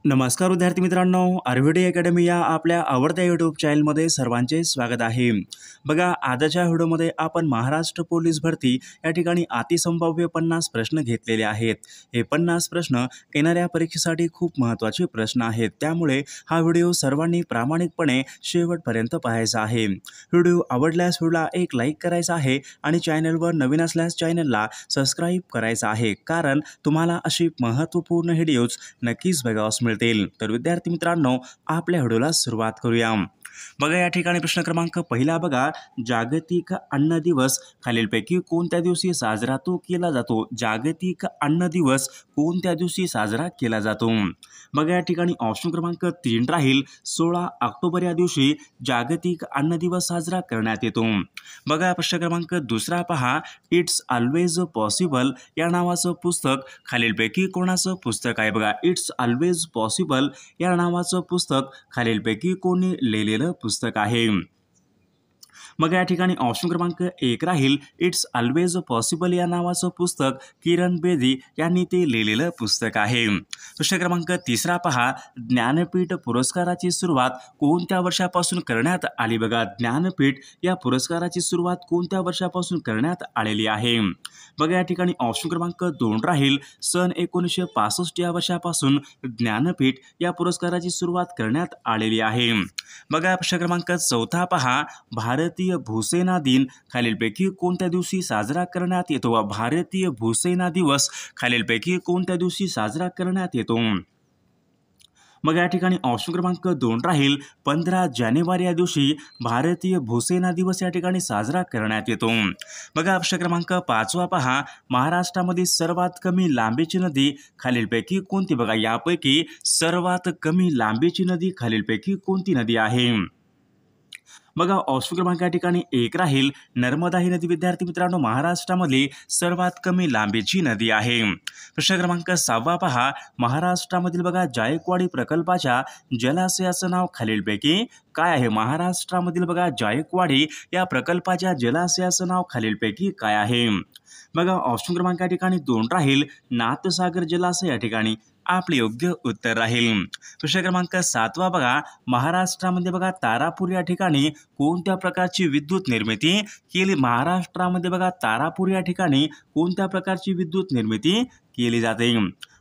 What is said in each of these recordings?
नमस्कार विद्यार्थी मित्रांनो, आरव्हीडी अकॅडमी या आपल्या आवडत्या यूट्यूब चॅनलमध्ये सर्वांचे स्वागत आहे. बघा, आजच्या व्हिडिओमध्ये आपण महाराष्ट्र पोलीस भरती या ठिकाणी अतिसंभाव्य 50 प्रश्न घेतलेले आहेत. हे 50 प्रश्न येणाऱ्या परीक्षेसाठी खूप महत्त्वाचे प्रश्न आहेत. त्यामुळे हा व्हिडिओ सर्वांनी प्रामाणिकपणे शेवटपर्यंत पाहायचा आहे. व्हिडिओ आवडल्यास व्हिडिओला एक लाईक करायचा आहे आणि चॅनलवर नवीन असल्यास चॅनलला सबस्क्राईब करायचं आहे, कारण तुम्हाला अशी महत्त्वपूर्ण व्हिडिओज नक्कीच बघावयास मिळतील. तर विद्यार्थी मित्रांनो, आपल्या व्हिडिओला सुरुवात करूया. बघा, या ठिकाणी प्रश्न क्रमांक पहिला बघा, जागतिक अन्न दिवस खालीलपैकी कोणत्या दिवशी साजरा केला जातो? जागतिक अन्न दिवस कोणत्या दिवशी साजरा केला जातो? बघा, या ठिकाणी ऑप्शन क्रमांक 3 राहील. 16 ऑक्टोबर या दिवशी जागतिक अन्न दिवस साजरा करण्यात येतो. बघा, प्रश्न क्रमांक दुसरा पहा, इट्स ऑलवेज पॉसिबल या नावाचं पुस्तक खालीलपैकी कोणाचं पुस्तक आहे? बघा, इट्स ऑलवेज पॉसिबल या नावाचं पुस्तक खालीलपैकी कोणी लिहिलेलं पुस्तक आहे? मग या ठिकाणी ऑप्शन क्रमांक 1 राहील. इट्स ऑलवेज पॉसिबल या नावाचं पुस्तक किरण बेदी यांनी ते लिहिलेलं पुस्तक आहे. प्रश्न क्रमांक तिसरा पहा, ज्ञानपीठ पुरस्काराची सुरुवात कोणत्या वर्षापासून करण्यात आली? बघा, ज्ञानपीठ या पुरस्काराची सुरुवात कोणत्या वर्षापासून करण्यात आलेली आहे? बघा, या ठिकाणी ऑप्शन क्रमांक 2 राहील. सन 1965 या वर्षापासून ज्ञानपीठ या पुरस्काराची सुरुवात करण्यात आलेली आहे. बघा, प्रश्न क्रमांक 4 पहा, भारतीय भूसेना दिन खालीलपैकी कोणत्या दिवशी साजरा करण्यात येतो? भारतीय भूसेना दिवस खालीलपैकी कोणत्या दिवशी साजरा करण्यात येतो? मग या ठिकाणी ऑप्शन क्रमांक 2 राहील. 15 जानेवारी या दिवशी भारतीय भूसेना दिवस या ठिकाणी साजरा करण्यात येतो. बघा, प्रश्न क्रमांक 5 पहा, महाराष्ट्रामध्ये सर्वात कमी लांबीची नदी खालीलपैकी कोणती? बघा, यापैकी सर्वात कमी लांबीची नदी खालीलपैकी कोणती नदी आहे? बघा, ऑप्शन क्रमांक या ठिकाणी 1 राहील. नर्मदा ही नदी विद्यार्थी मित्रांनो महाराष्ट्रामधली सर्वात कमी लांबीची नदी आहे. प्रश्न क्रमांक 6 पहा, महाराष्ट्रामधील बघा जायकवाडी प्रकल्पाच्या जलाशयाचं नाव खालीलपैकी काय आहे? महाराष्ट्रामधील बघा जायकवाडी या प्रकल्पाच्या जलाशयाचं नाव खालीलपैकी काय आहे? बघा, ऑप्शन क्रमांक या ठिकाणी 2 राहील. नाथसागर जलाशय या ठिकाणी आपले योग्य उत्तर राहील. प्रश्न क्रमांक 7 बघा, महाराष्ट्रामध्ये बघा तारापूर या ठिकाणी कोणत्या प्रकारची विद्युत निर्मिती केली? महाराष्ट्रामध्ये बघा तारापूर या ठिकाणी कोणत्या प्रकारची विद्युत निर्मिती केली जाते?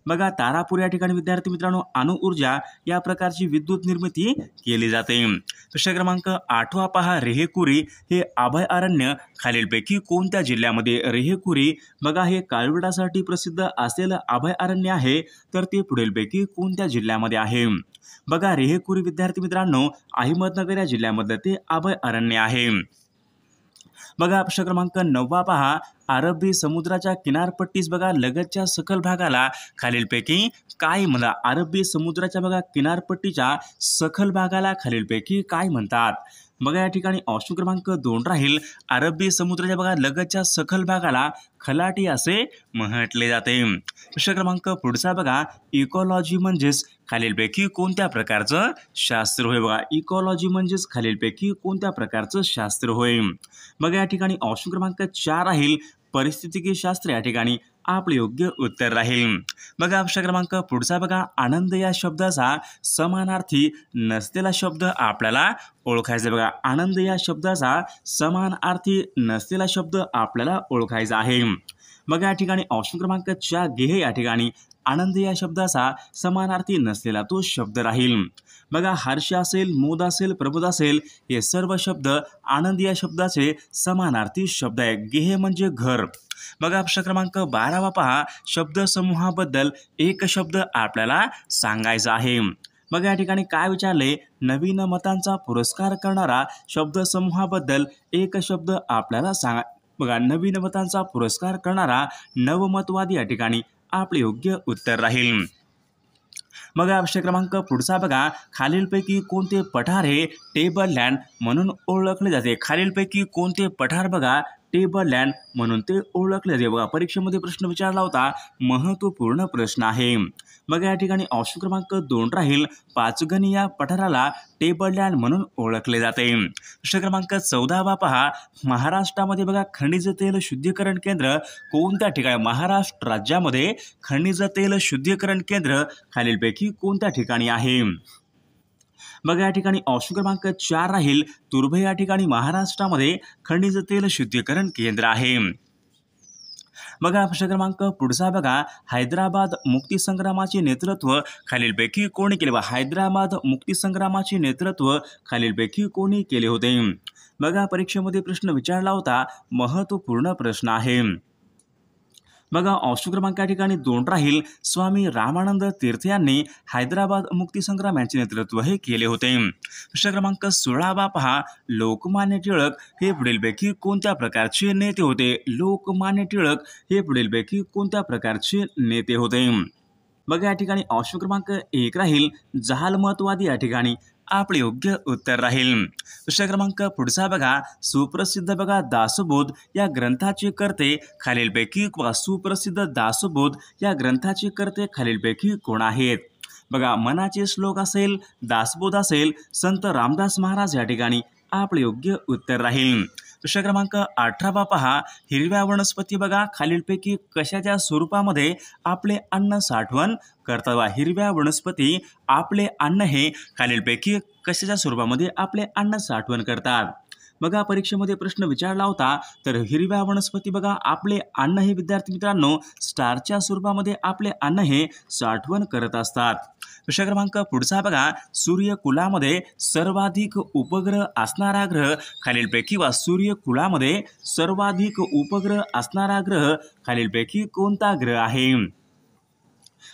बघा, तारापूर या ठिकाणी विद्यार्थी मित्रांनो अणुऊर्जा या प्रकारची विद्युत निर्मिती केली जाते. प्रश्न क्रमांक 8 पहा, रेहेकुरी हे अभयारण्य खालीलपैकी कोणत्या जिल्ह्यामध्ये? रेहेकुरी बघा हे काळविटासाठी प्रसिद्ध असलेलं अभयारण्य आहे, तर ते पुढीलपैकी कोणत्या जिल्ह्यामध्ये आहे? बघा, रेहेकुरी विद्यार्थी मित्रांनो अहमदनगर या जिल्ह्यामधलं ते अभयारण्य आहे. बघा, प्रश्न क्रमांक 9 पहा, अरबी समुद्राच्या किनारपट्टीस बघा लगतच्या सखल भागाला खालीलपैकी काय म्हणतात? अरबी समुद्राच्या बघा किनारपट्टीच्या सखल भागाला खालीलपैकी काय म्हणतात? बघा, या ठिकाणी ऑप्शन क्रमांक 2 राहील. अरबी समुद्राच्या बघा लगतच्या सखल भागाला खलाटी असे म्हटले जाते. प्रश्न क्रमांक पुढचा बघा, इकॉलॉजी म्हणजेच खालीलपैकी कोणत्या प्रकारचं शास्त्र होय? बघा, इकॉलॉजी म्हणजेच खालीलपैकी कोणत्या प्रकारचं शास्त्र होय? बघा, या ठिकाणी ऑप्शन क्रमांक 4 राहील. परिस्थितिकी शास्त्र या ठिकाणी आपले योग्य उत्तर राहील. बघा, प्रश्न क्रमांक पुढचा बघा, आनंद या शब्दाचा समानार्थी नसलेला शब्द आपल्याला ओळखायचा. बघा, आनंद या शब्दाचा समानार्थी नसलेला शब्द आपल्याला ओळखायचा आहे. बघा, या ठिकाणी ऑप्शन क्रमांक 4 गेहे या ठिकाणी आनंद या शब्दाचा समानार्थी नसलेला तो शब्द राहील. बघा, हर्ष असेल, मोद असेल, प्रमोद असेल हे सर्व शब्द आनंद या शब्दाचे समानार्थी शब्द आहे. गेहे म्हणजे घर. बघा, प्रश्न क्रमांक 12 पहा, शब्दसमूहाबद्दल एक शब्द आपल्याला सांगायचा आहे. बघा, या ठिकाणी काय विचारले? नवीन मतांचा पुरस्कार करणारा शब्दसमूहाबद्दल एक शब्द आपल्याला सांगा. बघा, नवीन मतांचा पुरस्कार करणारा नवमतवादी या ठिकाणी आपले योग्य उत्तर राहील. बघा, प्रश्न क्रमांक पुढचा बघा, खालीलपैकी कोणते पठार हे टेबल लँड म्हणून ओळखले जाते? खालीलपैकी कोणते पठार बघा टेबल लँड म्हणून ते ओळखले जाते. बघा परीक्षेमध्ये प्रश्न विचारला होता, महत्त्वपूर्ण प्रश्न आहे. मग या ठिकाणी ऑप्शन क्रमांक 2 राहील, पाचगणी या पठाराला टेबल लँड म्हणून ओळखले जाते. प्रश्न क्रमांक 14 पहा, महाराष्ट्रामध्ये बघा खनिज तेल शुद्धीकरण केंद्र कोणत्या ठिकाणी, महाराष्ट्र राज्यामध्ये खनिज तेल शुद्धीकरण केंद्र खालीलपैकी कोणत्या ठिकाणी आहे. बघा या ठिकाणी ऑप्शन क्रमांक 4 राहील, तुर्भे या ठिकाणी महाराष्ट्रामध्ये खनिज तेल शुद्धीकरण केंद्र आहे. बघा प्रश्न क्रमांक पुढचा बघा, हैदराबाद मुक्तीसंग्रामाचे नेतृत्व खालीलपैकी कोणी केले. हैदराबाद मुक्तीसंग्रामाचे नेतृत्व खालीलपैकी कोणी केले होते. बघा परीक्षेमध्ये प्रश्न विचारला होता, महत्त्वपूर्ण प्रश्न आहे. बघा ऑप्शन क्रमांक या ठिकाणी 2 राहील, स्वामी रामानंद तीर्थ यांनी हैदराबाद मुक्तीसंग्राम यांचे नेतृत्व हे केले होते. प्रश्न क्रमांक 16 पहा, लोकमान्य टिळक हे पुढीलपैकी कोणत्या प्रकारचे नेते होते. लोकमान्य टिळक हे पुढीलपैकी कोणत्या प्रकारचे नेते होते. बघा या ठिकाणी ऑप्शन क्रमांक 1 राहील, जहालमतवादी या ठिकाणी आपले योग्य उत्तर राहील. प्रश्न क्रमांक पुढचा बघा, सुप्रसिद्ध बघा दासबोध या ग्रंथाचे कर्ते खालीलपैकी, सुप्रसिद्ध दासबोध या ग्रंथाचे कर्ते खालीलपैकी कोण आहेत. बघा मनाचे श्लोक असेल, दासबोध असेल, संत रामदास महाराज या ठिकाणी आपले योग्य उत्तर राहील. प्रश्न क्रमांक 18 पहा, हिरव्या वनस्पती बघा खालीलपैकी कशाच्या स्वरूपामध्ये आपले अन्न साठवण करतात. हिरव्या वनस्पती आपले अन्न हे खालीलपैकी कशाच्या स्वरूपामध्ये आपले अन्न साठवण करतात. बघा परीक्षेमध्ये प्रश्न विचारला होता, तर हिरव्या वनस्पती बघा आपले अन्न हे विद्यार्थी मित्रांनो स्टारच्या स्वरूपामध्ये आपले अन्न हे साठवण करत असतात. प्रश्न क्रमांक पुढचा बघा, सूर्यकुलामध्ये सर्वाधिक उपग्रह असणारा ग्रह खालीलपैकी सूर्यकुलामध्ये सर्वाधिक उपग्रह असणारा ग्रह खालीलपैकी कोणता ग्रह आहे.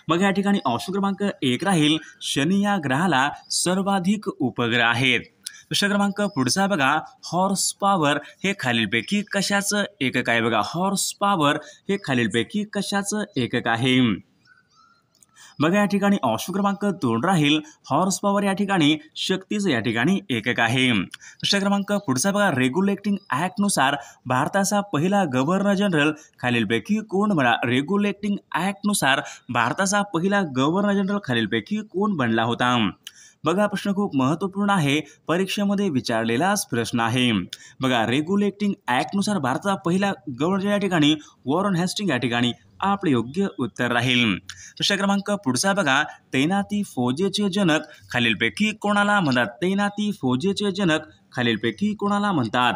मग या ठिकाणी ऑप्शन क्रमांक 1 राहील, शनी या ग्रहाला सर्वाधिक उपग्रह आहेत. प्रश्न क्रमांक पुढचा बघा, हॉर्स पॉवर हे खालीलपैकी कशाचं एकक आहे. बघा हॉर्स पॉवर हे खालीलपैकी कशाचं एकक आहे. बघा या ठिकाणी ऑप्शन क्रमांक 2 राहील, हॉर्स पॉवर या ठिकाणी शक्तीचं या ठिकाणी एकक आहे. प्रश्न क्रमांक पुढचा बघा, रेग्युलेटिंग ॲक्टनुसार भारताचा पहिला गव्हर्नर जनरल खालीलपैकी कोण बना. रेग्युलेटिंग ॲक्टनुसार भारताचा पहिला गव्हर्नर जनरल खालीलपैकी कोण बनला होता. बघा प्रश्न खूप महत्त्वपूर्ण आहे, परीक्षेमध्ये विचारलेलाच प्रश्न आहे. बघा रेग्युलेटिंग ॲक्टनुसार भारताचा पहिला गव्हर्नर या ठिकाणी वॉरन हेस्टिंग या ठिकाणी आपले योग्य उत्तर राहील. प्रश्न क्रमांक पुढचा बघा, तैनाती फौजेचे जनक खालीलपैकी कोणाला म्हणतात. तैनाती फौजेचे जनक खालीलपैकी कोणाला म्हणतात.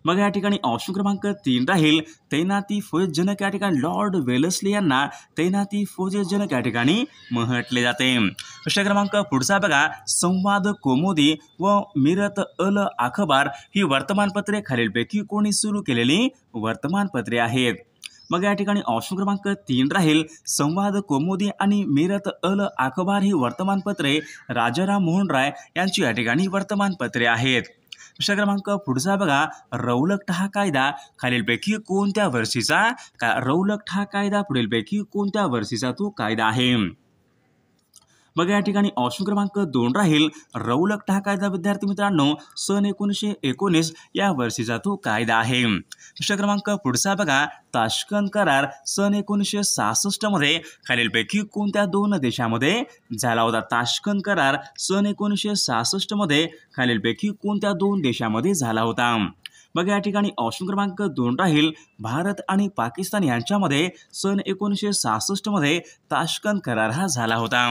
मग या ठिकाणी ऑप्शन क्रमांक 3 राहील, तैनाती फौज जनक या ठिकाणी लॉर्ड वेलस्ली यांना तैनाती फौजे जनक या ठिकाणी म्हटले जाते. प्रश्न क्रमांक पुढचा बघा, संवाद कौमुदी व मिरत अल अखबार ही वर्तमानपत्रे खालीलपैकी कोणी सुरू केलेली वर्तमानपत्रे आहेत. मग या ठिकाणी ऑप्शन क्रमांक 3 राहील, संवाद कौमुदी आणि मिरत अल अखबार ही वर्तमानपत्रे राजाराम मोहन राय यांची या ठिकाणी वर्तमानपत्रे आहेत. प्रश्न क्रमांक पुढचा बघा, रौलट हा कायदा खालीलपैकी कोणत्या वर्षीचा. रौलट हा कायदा पुढीलपैकी कोणत्या वर्षीचा तो कायदा आहे. बघा या ठिकाणी ऑप्शन क्रमांक 2 राहील, रौलट हा कायदा विद्यार्थी मित्रांनो सन 1919 या वर्षीचा तो कायदा आहे. प्रश्न क्रमांक पुढचा बघा, ताश्कंद करार सन 1966 मध्ये खालीलपैकी कोणत्या 2 देशामध्ये झाला होता. ताश्कंद करार सन 1966 मध्ये खालीलपैकी कोणत्या 2 देशामध्ये झाला होता. बघा या ठिकाणी ऑप्शन क्रमांक 2 राहील, भारत आणि पाकिस्तान यांच्यामध्ये सन 1966 मध्ये ताश्कंद करार हा झाला होता.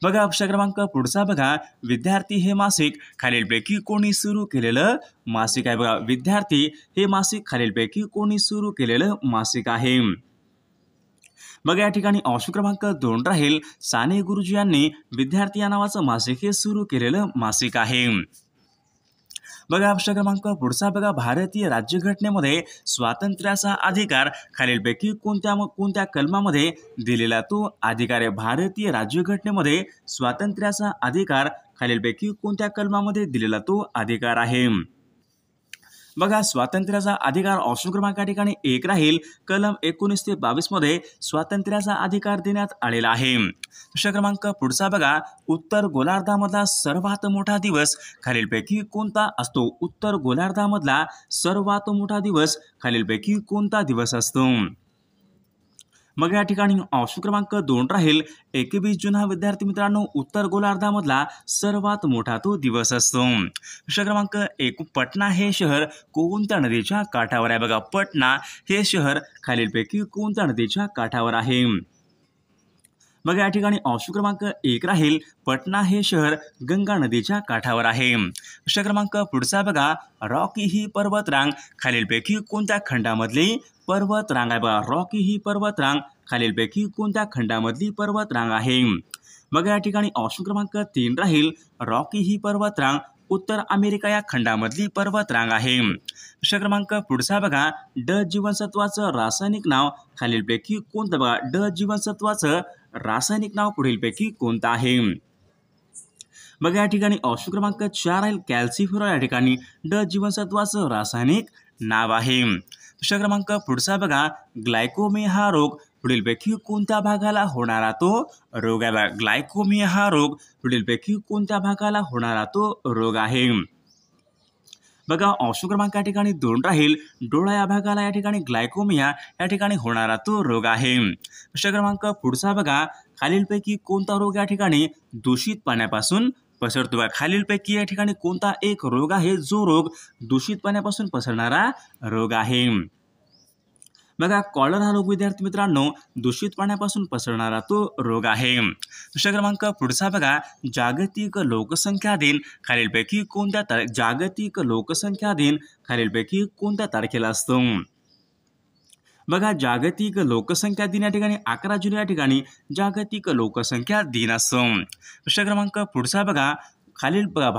बघा प्रश्न क्रमांक पुढचा बघा, विद्यार्थी हे मासिक खालीलपैकी कोणी सुरू केलेलं मासिक आहे. बघा विद्यार्थी हे मासिक खालीलपैकी कोणी सुरू केलेलं मासिक आहे. बघा या ठिकाणी ऑप्शन क्रमांक 2 राहील, साने गुरुजी यांनी विद्यार्थी या नावाचं मासिक हे सुरू केलेलं मासिक आहे. बघा प्रश्न क्रमांक पुढचा बघा, भारतीय राज्यघटनेमध्ये स्वातंत्र्याचा अधिकार खालीलपैकी कोणत्या कलमामध्ये दिलेला तो अधिकार आहे. भारतीय राज्यघटनेमध्ये स्वातंत्र्याचा अधिकार खालीलपैकी कोणत्या कलमामध्ये दिलेला तो अधिकार आहे. बघा स्वातंत्र्याचा अधिकार ऑप्शन क्रमांक या ठिकाणी 1 राहील. कलम 19 ते 22 मध्ये स्वातंत्र्याचा अधिकार देण्यात आलेला आहे. प्रश्न क्रमांक पुढचा बघा, उत्तर गोलार्धामधला सर्वात मोठा दिवस खालीलपैकी कोणता असतो? उत्तर गोलार्धामधला सर्वात मोठा दिवस खालीलपैकी कोणता दिवस असतो? मग या ठिकाणी ऑप्शन क्रमांक 2 राहील. 21 जून हा विद्यार्थी मित्रांनो उत्तर गोलार्धामधला सर्वात मोठा तो दिवस असतो. प्रश्न क्रमांक 1, पटना हे शहर कोणत्या नदीच्या काठावर आहे? बघा, पटना हे शहर खालीलपैकी कोणत्या नदीच्या काठावर आहे? मग या ठिकाणी ऑप्शन क्रमांक 1 राहील. पटना हे शहर गंगा नदीच्या काठावर आहे. प्रश्न क्रमांक पुढचा बघा, रॉकी ही पर्वतरांग खालीलपैकी कोणत्या खंडामधली पर्वतरांग आहे? बघा, रॉकी ही पर्वतरांग खालीलपैकी कोणत्या खंडामधली पर्वतरांग आहे? मग या ठिकाणी ऑप्शन क्रमांक 3 राहील. रॉकी ही पर्वतरांग उत्तर अमेरिका या खंडामधली पर्वतरांग आहे. प्रश्न क्रमांक पुढचा बघा, ड जीवनसत्वाचं रासायनिक नाव खालीलपैकी कोणतं? बघा, ड जीवनसत्वाचं रासायनिक नाव पुढीलपैकी कोणतं आहे? मग या ठिकाणी ऑप्शन क्रमांक 4 राहील. कॅल्सिफेरॉल या ठिकाणी ड जीवनसत्वाचं रासायनिक नाव आहे. प्रश्न क्रमांक पुढचा बघा, ग्लायकोमिया हा रोग पुढीलपैकी कोणत्या भागाला होणारा तो रोग आहे? ग्लायकोमिया हा रोग पुढीलपैकी कोणत्या भागाला होणारा तो रोग आहे? बघा, ऑप्शन क्रमांक या ठिकाणी 2 राहील. डोळा या भागाला या ठिकाणी ग्लायकोमिया या ठिकाणी होणारा तो रोग आहे. प्रश्न क्रमांक पुढचा बघा, खालीलपैकी कोणता रोग या ठिकाणी दूषित पाण्यापासून पसरतो? बघा, खालीलपैकी या ठिकाणी कोणता एक रोग आहे जो रोग दूषित पाण्यापासून पसरणारा रोग आहे? बघा, कॉलरा हा रोग विद्यार्थी मित्रांनो दूषित पाण्यापासून पसरणारा तो रोग आहे. प्रश्न क्रमांक पुढचा बघा, जागतिक लोकसंख्या दिन खालीलपैकी कोणत्या जागतिक लोकसंख्या दिन खालीलपैकी कोणत्या तारखेला असतो? बघा, जागतिक लोकसंख्या दिन या ठिकाणी 11 जून या ठिकाणी जागतिक लोकसंख्या दिन असतो. प्रश्न क्रमांक पुढचा बघा, खालील बघा,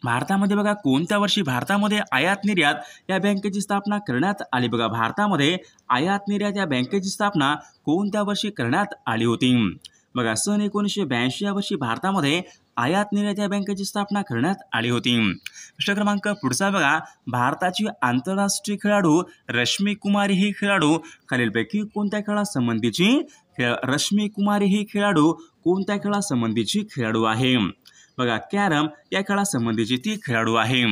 भारतामध्ये बघा कोणत्या वर्षी भारतामध्ये आयात निर्यात या बँकेची स्थापना करण्यात आली? बघा, भारतामध्ये आयात निर्यात या बँकेची स्थापना कोणत्या वर्षी करण्यात आली होती? बघा, सन 1982 या वर्षी भारतामध्ये आयात निर्यात या बँकेची स्थापना करण्यात आली होती. प्रश्न क्रमांक पुढचा बघा, भारताची आंतरराष्ट्रीय खेळाडू रश्मी कुमारी ही खेळाडू खालीलपैकी कोणत्या खेळासंबंधीची रश्मी कुमारी ही खेळाडू कोणत्या खेळासंबंधीची खेळाडू आहे? बघा, कॅरम या खेळासंबंधीची ती खेळाडू आहे.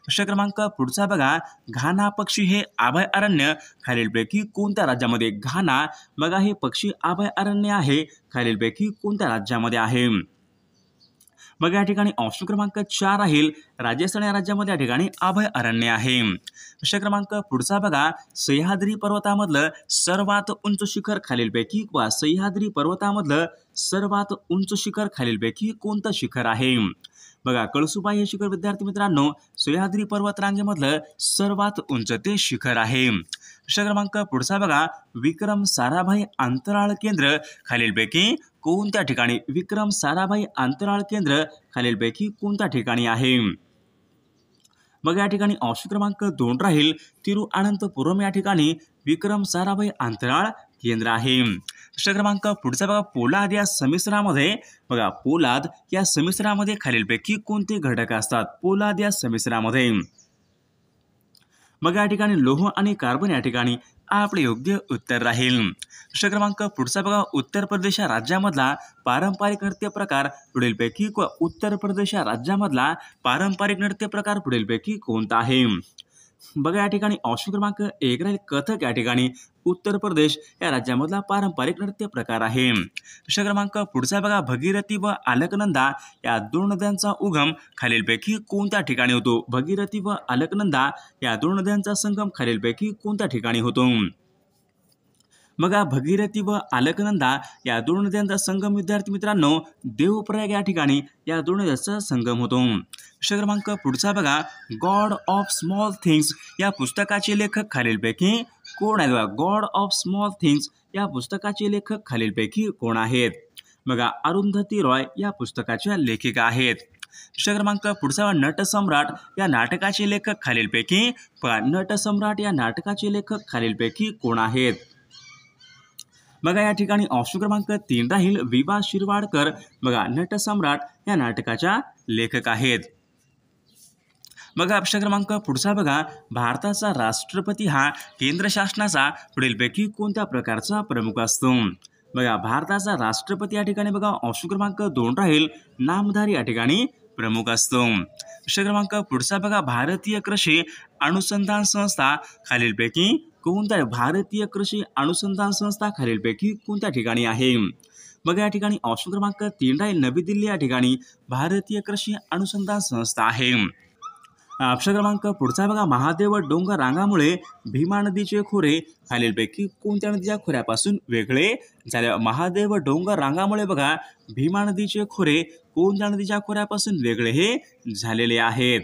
प्रश्न क्रमांक पुढचा बघा, घाना पक्षी हे अभयारण्य खालीलपैकी कोणत्या राज्यामध्ये? घाना बघा हे पक्षी अभयारण्य आहे खालीलपैकी कोणत्या राज्यामध्ये आहे? बघा, या ठिकाणी ऑप्शन क्रमांक 4 राहील. राजस्थान या राज्यामध्ये या ठिकाणी अभयारण्य आहे. प्रश्न क्रमांक पुढचा बघा, सह्याद्री पर्वतामधलं सर्वात उंच शिखर खालीलपैकी वा सह्याद्री पर्वतामधलं सर्वात उंच शिखर खालीलपैकी कोणतं शिखर आहे? बघा, कळसुबाई हे शिखर विद्यार्थी मित्रांनो सह्याद्री पर्वतरांगेमधलं सर्वात उंच ते शिखर आहे. प्रश्न क्रमांक पुढचा बघा, विक्रम साराभाई अंतराळ केंद्र खालीलपैकी कोणत्या ठिकाणी? विक्रम साराभाई अंतराळ केंद्र खालीलपैकी कोणत्या ठिकाणी आहे? मग या ठिकाणी ऑप्शन क्रमांक 2 राहील. तिरुअनंतपुरम या ठिकाणी विक्रम साराभाई अंतराळ केंद्र आहे. प्रश्न क्रमांक पुढचा बघा, पोलाद या समिश्रामध्ये बघा पोलाद या समिश्रामध्ये खालीलपैकी कोणते घटक असतात? पोलाद या समिश्रामध्ये मग या ठिकाणी लोह आणि कार्बन या ठिकाणी आपले योग्य उत्तर राहील. प्रश्न क्रमांक पुढचा बघा, उत्तर प्रदेश या राज्यामधला पारंपरिक नृत्य प्रकार पुढीलपैकी उत्तर प्रदेश या राज्यामधला पारंपरिक नृत्य प्रकार पुढीलपैकी कोणता आहे? बघा, या ठिकाणी ऑप्शन क्रमांक 1 राहील. कथक या ठिकाणी उत्तर प्रदेश या राज्यामधला पारंपरिक नृत्य प्रकार आहे. प्रश्न क्रमांक पुढचा बघा, भगीरथी व अलकनंदा या दोन नद्यांचा उगम खालीलपैकी कोणत्या ठिकाणी होतो? भगीरथी व अलकनंदा या दोन नद्यांचा संगम खालीलपैकी कोणत्या ठिकाणी होतो? बघा, भगीरथी व अलकनंदा या दोन नद्यांचा संगम विद्यार्थी मित्रांनो देवप्रयाग या ठिकाणी या दोन नद्यांचा संगम होतो. प्रश्न क्रमांक पुढचा बघा, गॉड ऑफ स्मॉल थिंग्स या पुस्तकाचे लेखक खालीलपैकी कोण आहेत? गॉड ऑफ स्मॉल थिंग्स या पुस्तकाचे लेखक खालीलपैकी कोण आहेत? बघा, अरुंधती रॉय या पुस्तकाच्या लेखिका आहेत. प्रश्न क्रमांक पुढचा, नटसम्राट या नाटकाचे लेखक खालीलपैकी नटसम्राट या नाटकाचे लेखक खालीलपैकी कोण आहेत? बघा, या ठिकाणी ऑप्शन क्रमांक 3 राहील. विभा शिरवाडकर बघा नटसम्राट या नाटकाच्या लेखक आहेत. बघा प्रश्न क्रमांक पुढचा बघा, भारताचा राष्ट्रपती हा केंद्र शासनाचा पुढीलपैकी कोणत्या प्रकारचा प्रमुख असतो? बघा भारताचा राष्ट्रपती या ठिकाणी बघा ऑप्शन क्रमांक 2 राहील, नामधारी या ठिकाणी प्रमुख असतो. प्रश्न क्रमांक पुढचा बघा, भारतीय कृषी अनुसंधान संस्था खालीलपैकी कोणत्या भारतीय कृषी अनुसंधान संस्था खालीलपैकी कोणत्या ठिकाणी आहे? बघा या ठिकाणी ऑप्शन क्रमांक 3 राहील, नवी दिल्ली या ठिकाणी भारतीय कृषी अनुसंधान संस्था आहे. ऑप्शन क्रमांक पुढचा बघा, महादेव डोंगर रांगामुळे भीमा नदीचे खोरे खालीलपैकी कोणत्या नदीच्या खोऱ्यापासून वेगळे झाले? महादेव डोंगर रांगामुळे बघा भीमा नदीचे खोरे कोणत्या नदीच्या खोऱ्यापासून वेगळे हे झालेले आहेत?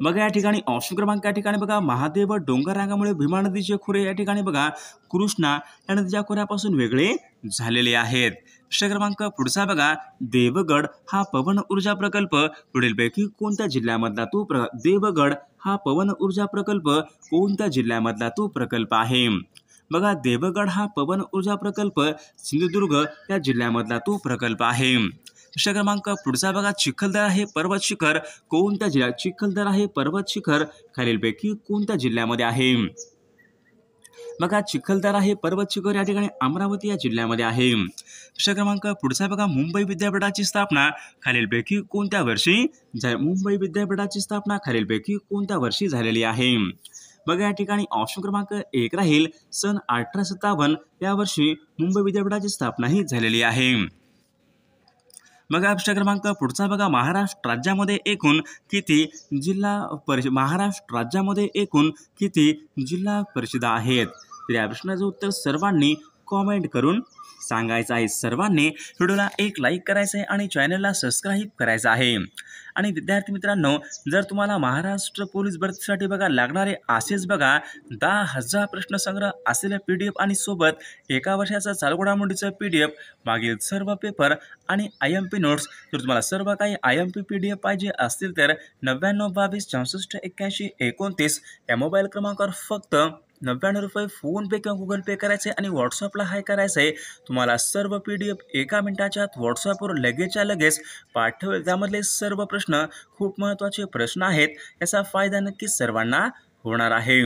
बघा या ठिकाणी ऑप्शन क्रमांक या ठिकाणी बघा, महादेव डोंगर रांगामुळे भीमा नदीचे खोरे या ठिकाणी बघा कृष्णा या नदीच्या खोऱ्यापासून वेगळे झालेले आहेत. प्रश्न क्रमांक पुढचा बघा, देवगड हा पवन ऊर्जा प्रकल्प पुढीलपैकी कोणत्या जिल्ह्यामधला तो देवगड हा पवन ऊर्जा प्रकल्प कोणत्या जिल्ह्यामधला तो प्रकल्प आहे? बघा देवगड हा पवन ऊर्जा प्रकल्प सिंधुदुर्ग या जिल्ह्यामधला तो प्रकल्प आहे. प्रश्न क्रमांक पुढचा बघा, चिखलदरा हे पर्वत शिखर कोणत्या जिल्ह्यात? चिखलदरा हे पर्वत शिखर खालीलपैकी कोणत्या जिल्ह्यामध्ये आहे? बघा चिखलदरा हे पर्वत शिखर या ठिकाणी अमरावती या जिल्ह्यामध्ये आहे. प्रश्न क्रमांक पुढचा बघा, मुंबई विद्यापीठाची स्थापना खालीलपैकी कोणत्या वर्षी मुंबई विद्यापीठाची स्थापना खालीलपैकी कोणत्या वर्षी झालेली आहे? बघा या ठिकाणी ऑप्शन क्रमांक 1 राहील, सन 1857 या वर्षी मुंबई विद्यापीठाची स्थापना ही झालेली आहे. बघा प्रश्न क्रमांक पुढचा बघा, महाराष्ट्र राज्यामध्ये एकूण किती महाराष्ट्र राज्यामध्ये एकूण किती जिल्हा परिषदा आहेत? तर या प्रश्नाचं उत्तर सर्वांनी कॉमेंट करून सांगायचं आहे. सर्वांनी व्हिडिओला एक लाईक करायचं आहे आणि चॅनलला सबस्क्राईब करायचं आहे. आणि विद्यार्थी मित्रांनो, जर तुम्हाला महाराष्ट्र पोलीस भरतीसाठी बघा लागणारे असेच बघा 10,000 प्रश्नसंग्रह असलेले PDF आणि सोबत एका वर्षाचा चालू घडामोडीचं PDF, मागील सर्व पेपर आणि IMP नोट्स, जर तुम्हाला सर्व काही IMP PDF पाहिजे असतील तर 9922 64 81 29 या मोबाईल क्रमांकावर फक्त 99 रुपये फोनपे किंवा गुगल पे करायचे आणि व्हॉट्सअपला हाय करायचं आहे. तुम्हाला सर्व PDF एका मिनिटाच्या आत व्हॉट्सअपवर लगेचच्या लगेच पाठवेल. त्यामधले सर्व प्रश्न खूप महत्त्वाचे प्रश्न आहेत. याचा फायदा नक्कीच सर्वांना होणार आहे.